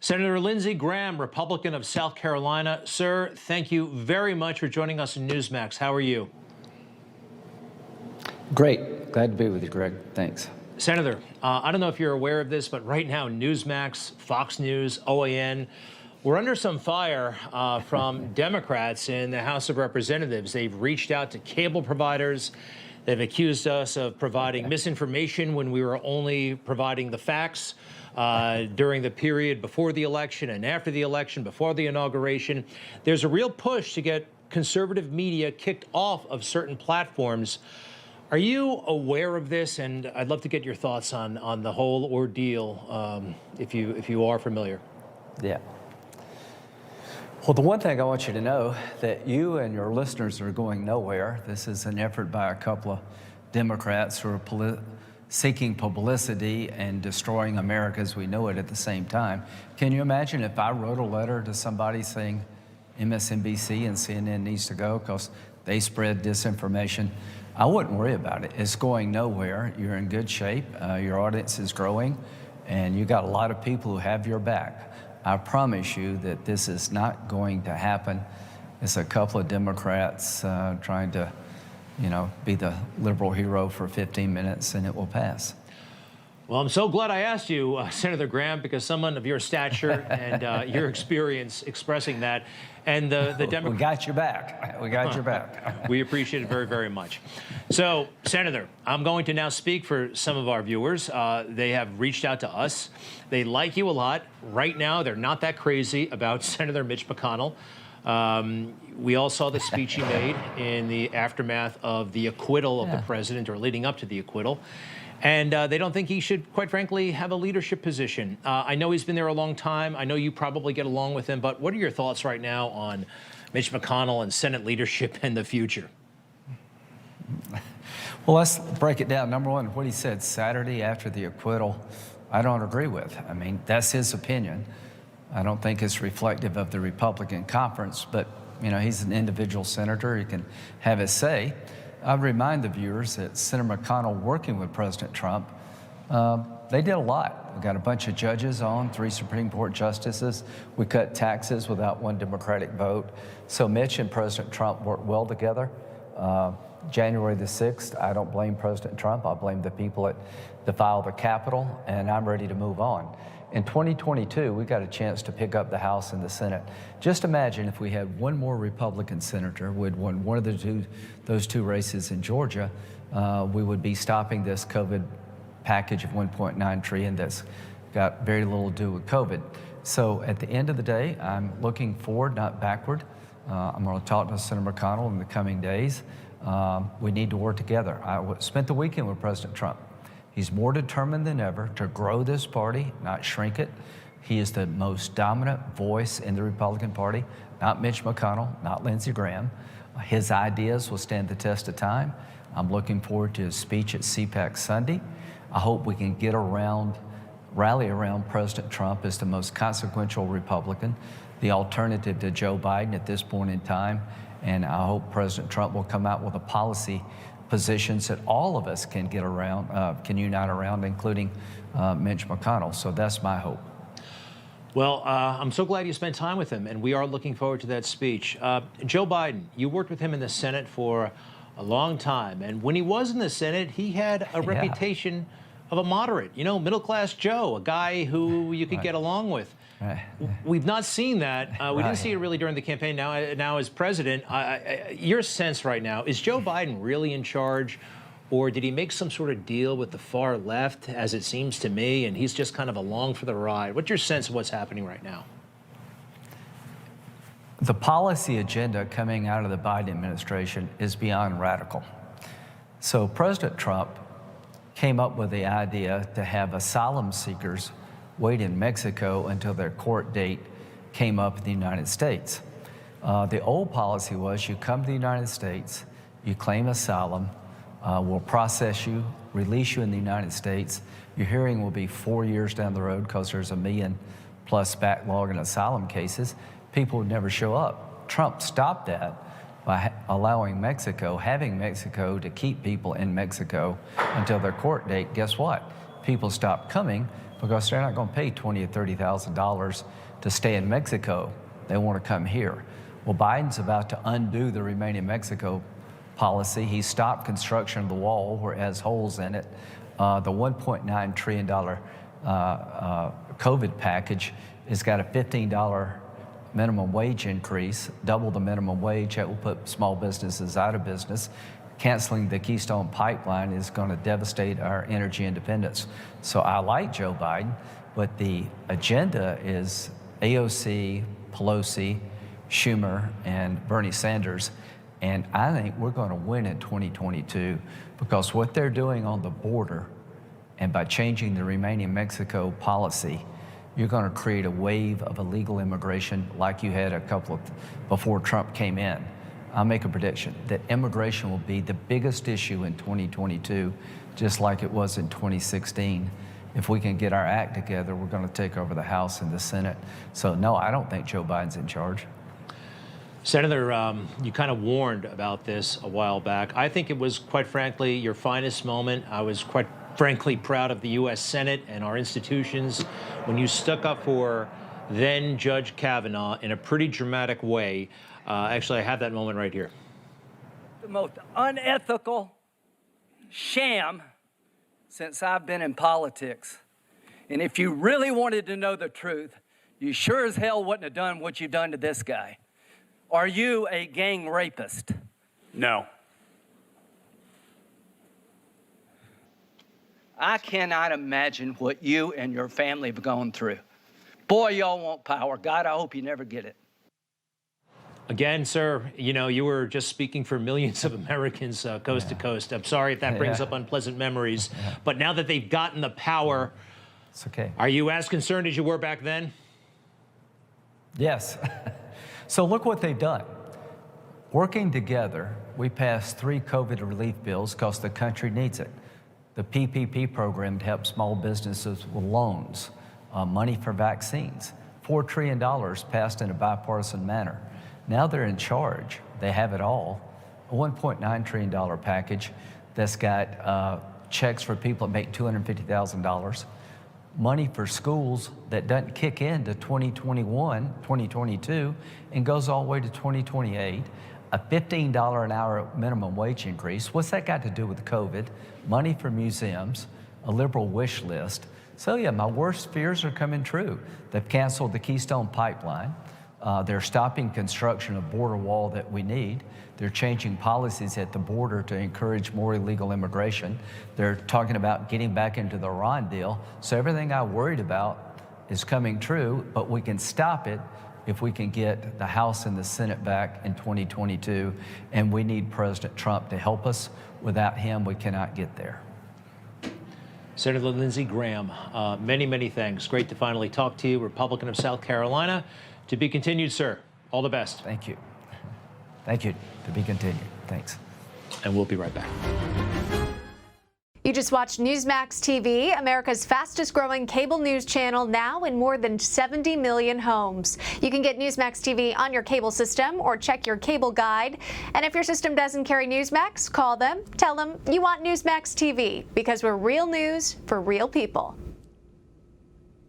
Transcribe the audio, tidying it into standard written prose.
Senator Lindsey Graham, Republican of South Carolina. Sir, thank you very much for joining us in Newsmax. How are you? Great. Glad to be with you, Greg. Thanks. Senator, I don't know if you're aware of this, but right now, Newsmax, Fox News, OAN, we're under some fire from Democrats in the House of Representatives. They've reached out to cable providers. They've accused us of providing misinformation when we were only providing the facts during the period before the election and after the election, before the inauguration. There's a real push to get conservative media kicked off of certain platforms. Are you aware of this? And I'd love to get your thoughts on the whole ordeal, if you are familiar. Yeah. Well, the one thing I want you to know that you and your listeners are going nowhere. This is an effort by a couple of Democrats who are seeking publicity and destroying America as we know it at the same time. Can you imagine if I wrote a letter to somebody saying MSNBC and CNN needs to go because they spread disinformation? I wouldn't worry about it. It's going nowhere. You're in good shape. Your audience is growing, and you got a lot of people who have your back. I promise you that this is not going to happen. It's a couple of Democrats trying to, be the liberal hero for 15 minutes, and it will pass. Well, I'm so glad I asked you, Senator Graham, because someone of your stature and your experience expressing that, and the Democrats. We got your back. We got your back. We appreciate it very, very much. So, Senator, I'm going to now speak for some of our viewers. They have reached out to us. They like you a lot. Right now, they're not that crazy about Senator Mitch McConnell. We all saw the speech he made in the aftermath of the acquittal of the president, or leading up to the acquittal. And they don't think he should, quite frankly, have a leadership position. I know he's been there a long time. I know you probably get along with him. But what are your thoughts right now on Mitch McConnell and Senate leadership in the future? Well, let's break it down. Number one, what he said Saturday after the acquittal, I don't agree with. I mean, that's his opinion. I don't think it's reflective of the Republican conference. But, he's an individual senator. He can have his say. I remind the viewers that Senator McConnell, working with President Trump, they did a lot. We got a bunch of judges on, 3 Supreme Court justices. We cut taxes without one Democratic vote. So Mitch and President Trump worked well together. January the 6th, I don't blame President Trump. I blame the people that defiled the Capitol, and I'm ready to move on. In 2022, we got a chance to pick up the House and the Senate. Just imagine if we had one more Republican senator who had won one of those two races in Georgia, we would be stopping this COVID package of $1.9 trillion that's got very little to do with COVID. So at the end of the day, I'm looking forward, not backward. I'm going to talk to Senator McConnell in the coming days. We need to work together. I spent the weekend with President Trump. He's more determined than ever to grow this party, not shrink it. He is the most dominant voice in the Republican Party, not Mitch McConnell, not Lindsey Graham. His ideas will stand the test of time. I'm looking forward to his speech at CPAC Sunday. I hope we can rally around President Trump as the most consequential Republican, the alternative to Joe Biden at this point in time. And I hope President Trump will come out with a policy positions that all of us can get around, can unite around, including Mitch McConnell. So that's my hope. Well, I'm so glad you spent time with him, and we are looking forward to that speech. Joe Biden, you worked with him in the Senate for a long time, and when he was in the Senate, he had a reputation of a moderate, middle-class Joe, a guy who you could get along with. We've not seen that. We didn't see it really during the campaign. Now as president, your sense right now, is Joe Biden really in charge, or did he make some sort of deal with the far left, as it seems to me, and he's just kind of along for the ride? What's your sense of what's happening right now? The policy agenda coming out of the Biden administration is beyond radical. So President Trump came up with the idea to have asylum seekers wait in Mexico until their court date came up in the United States. The old policy was you come to the United States, you claim asylum, we'll process you, release you in the United States. Your hearing will be 4 years down the road because there's a million+ backlog in asylum cases. People would never show up. Trump stopped that by having Mexico to keep people in Mexico until their court date. Guess what? People stopped coming because they're not going to pay $20,000 or $30,000 to stay in Mexico. They want to come here. Well, Biden's about to undo the Remain in Mexico policy. He stopped construction of the wall where it has holes in it. The $1.9 trillion COVID package has got a $15 minimum wage increase, double the minimum wage. That will put small businesses out of business. Canceling the Keystone Pipeline is going to devastate our energy independence. So I like Joe Biden, but the agenda is AOC, Pelosi, Schumer, and Bernie Sanders. And I think we're going to win in 2022 because what they're doing on the border and by changing the Remain in Mexico policy, you're going to create a wave of illegal immigration like you had a couple of before Trump came in. I'll make a prediction that immigration will be the biggest issue in 2022, just like it was in 2016. If we can get our act together, we're going to take over the House and the Senate. So no, I don't think Joe Biden's in charge. Senator, you kind of warned about this a while back. I think it was, quite frankly, your finest moment. I was quite frankly proud of the U.S. Senate and our institutions when you stuck up for then Judge Kavanaugh in a pretty dramatic way. Actually, I have that moment right here. The most unethical sham since I've been in politics. And if you really wanted to know the truth, you sure as hell wouldn't have done what you've done to this guy. Are you a gang rapist? No. I cannot imagine what you and your family have gone through. Boy, y'all want power. God, I hope you never get it. Again, sir, you know, you were just speaking for millions of Americans coast to coast. I'm sorry if that brings up unpleasant memories, but now that they've gotten the power, it's okay. Are you as concerned as you were back then? Yes. So look what they've done. Working together, we passed 3 COVID relief bills because the country needs it. The PPP program to help small businesses with loans, money for vaccines, $4 trillion passed in a bipartisan manner. Now they're in charge. They have it all. A $1.9 trillion package that's got checks for people that make $250,000, money for schools that doesn't kick in to 2021, 2022, and goes all the way to 2028, a $15 an hour minimum wage increase. What's that got to do with COVID? Money for museums, a liberal wish list. So yeah, my worst fears are coming true. They've canceled the Keystone Pipeline. They're stopping construction of border wall that we need. They're changing policies at the border to encourage more illegal immigration. They're talking about getting back into the Iran deal. So everything I worried about is coming true, but we can stop it if we can get the House and the Senate back in 2022. And we need President Trump to help us. Without him, we cannot get there. Senator Lindsey Graham, many, many thanks. Great to finally talk to you, Republican of South Carolina. To be continued, sir. All the best. Thank you. Thank you. To be continued. Thanks. And we'll be right back. You just watched Newsmax TV, America's fastest growing cable news channel, now in more than 70 million homes. You can get Newsmax TV on your cable system or check your cable guide. And if your system doesn't carry Newsmax, call them, tell them you want Newsmax TV, because we're real news for real people.